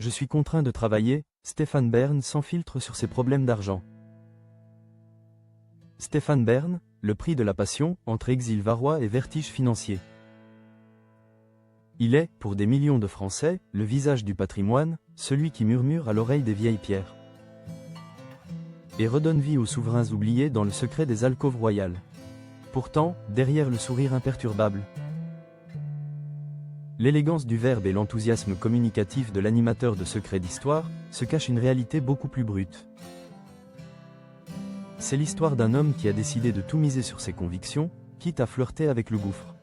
Je suis contraint de travailler, Stéphane Bern sans filtre sur ses problèmes d'argent. Stéphane Bern, le prix de la passion, entre exil varois et vertige financier. Il est, pour des millions de Français, le visage du patrimoine, celui qui murmure à l'oreille des vieilles pierres et redonne vie aux souverains oubliés dans le secret des alcôves royales. Pourtant, derrière le sourire imperturbable, l'élégance du verbe et l'enthousiasme communicatif de l'animateur de Secrets d'Histoire, se cache une réalité beaucoup plus brute. C'est l'histoire d'un homme qui a décidé de tout miser sur ses convictions, quitte à flirter avec le gouffre.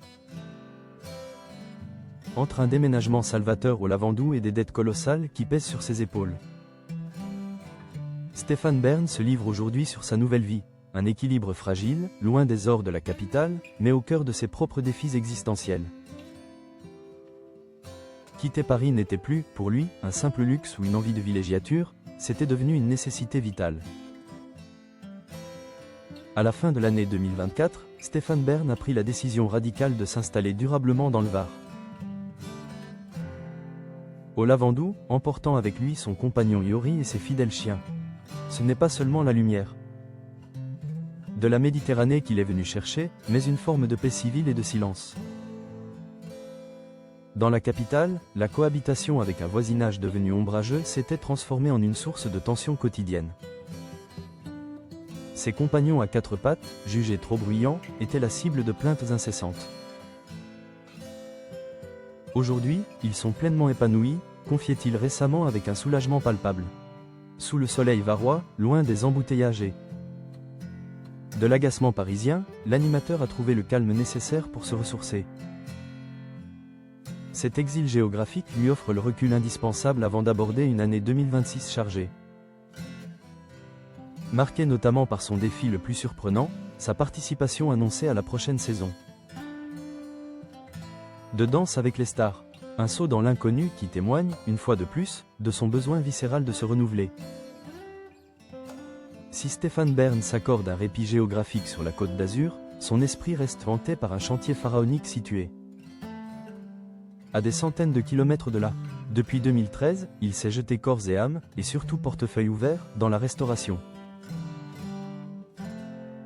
Entre un déménagement salvateur au Lavandou et des dettes colossales qui pèsent sur ses épaules, Stéphane Bern se livre aujourd'hui sur sa nouvelle vie, un équilibre fragile, loin des ors de la capitale, mais au cœur de ses propres défis existentiels. Quitter Paris n'était plus, pour lui, un simple luxe ou une envie de villégiature, c'était devenu une nécessité vitale. À la fin de l'année 2024, Stéphane Bern a pris la décision radicale de s'installer durablement dans le Var. Au Lavandou, emportant avec lui son compagnon Yori et ses fidèles chiens. Ce n'est pas seulement la lumière de la Méditerranée qu'il est venu chercher, mais une forme de paix civile et de silence. Dans la capitale, la cohabitation avec un voisinage devenu ombrageux s'était transformée en une source de tension quotidienne. Ses compagnons à quatre pattes, jugés trop bruyants, étaient la cible de plaintes incessantes. Aujourd'hui, ils sont pleinement épanouis, confiait-il récemment avec un soulagement palpable. Sous le soleil varois, loin des embouteillages et de l'agacement parisien, l'animateur a trouvé le calme nécessaire pour se ressourcer. Cet exil géographique lui offre le recul indispensable avant d'aborder une année 2026 chargée. Marquée notamment par son défi le plus surprenant, sa participation annoncée à la prochaine saison de Danse avec les stars. Un saut dans l'inconnu qui témoigne, une fois de plus, de son besoin viscéral de se renouveler. Si Stéphane Bern s'accorde un répit géographique sur la Côte d'Azur, son esprit reste hanté par un chantier pharaonique situé à des centaines de kilomètres de là. Depuis 2013, il s'est jeté corps et âme, et surtout portefeuille ouvert, dans la restauration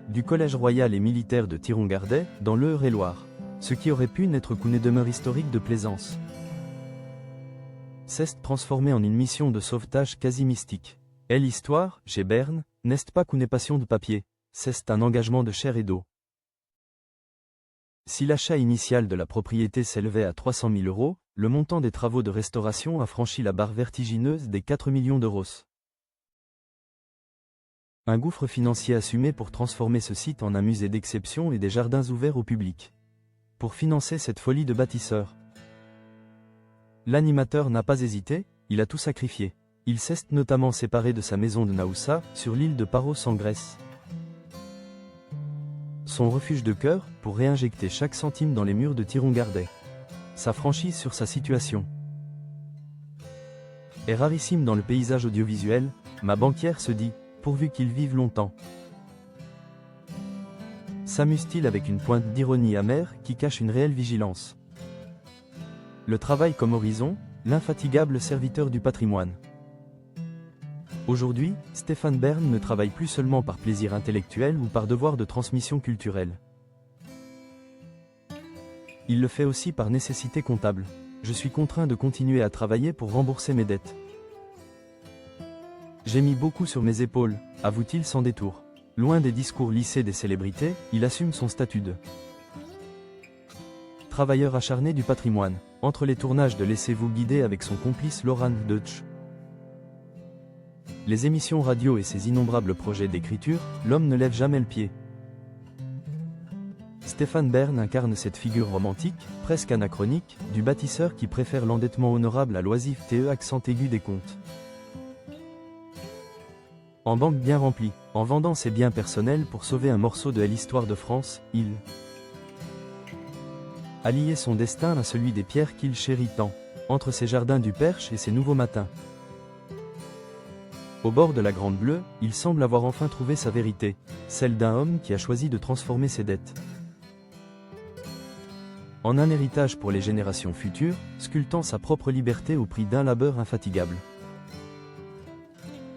du Collège royal et militaire de Thiron-Gardet, dans l'Eure-et-Loir, ce qui aurait pu n'être qu'une demeure historique de plaisance, s'est transformé en une mission de sauvetage quasi mystique. Et l'histoire, chez Bern, n'est pas qu'une passion de papier, c'est un engagement de chair et d'eau. Si l'achat initial de la propriété s'élevait à 300 000 €, le montant des travaux de restauration a franchi la barre vertigineuse des 4 millions d'euros. Un gouffre financier assumé pour transformer ce site en un musée d'exception et des jardins ouverts au public. Pour financer cette folie de bâtisseur, l'animateur n'a pas hésité, il a tout sacrifié. Il s'est notamment séparé de sa maison de Naoussa, sur l'île de Paros en Grèce. Son refuge de cœur, pour réinjecter chaque centime dans les murs de Thiron-Gardet. Sa franchise sur sa situation est rarissime dans le paysage audiovisuel, ma banquière se dit, pourvu qu'il vive longtemps. S'amuse-t-il avec une pointe d'ironie amère qui cache une réelle vigilance. Le travail comme horizon, l'infatigable serviteur du patrimoine. Aujourd'hui, Stéphane Bern ne travaille plus seulement par plaisir intellectuel ou par devoir de transmission culturelle. Il le fait aussi par nécessité comptable. Je suis contraint de continuer à travailler pour rembourser mes dettes. J'ai mis beaucoup sur mes épaules, avoue-t-il sans détour. Loin des discours lissés des célébrités, il assume son statut de travailleur acharné du patrimoine. Entre les tournages de Laissez-vous guider avec son complice Laurent Deutsch, les émissions radio et ses innombrables projets d'écriture, l'homme ne lève jamais le pied. Stéphane Bern incarne cette figure romantique, presque anachronique, du bâtisseur qui préfère l'endettement honorable à l'oisiveté accent aigu des comptes. En banque bien remplie, en vendant ses biens personnels pour sauver un morceau de l'histoire de France, il a lié son destin à celui des pierres qu'il chérit tant, entre ses jardins du Perche et ses nouveaux matins. Au bord de la Grande Bleue, il semble avoir enfin trouvé sa vérité, celle d'un homme qui a choisi de transformer ses dettes en un héritage pour les générations futures, sculptant sa propre liberté au prix d'un labeur infatigable.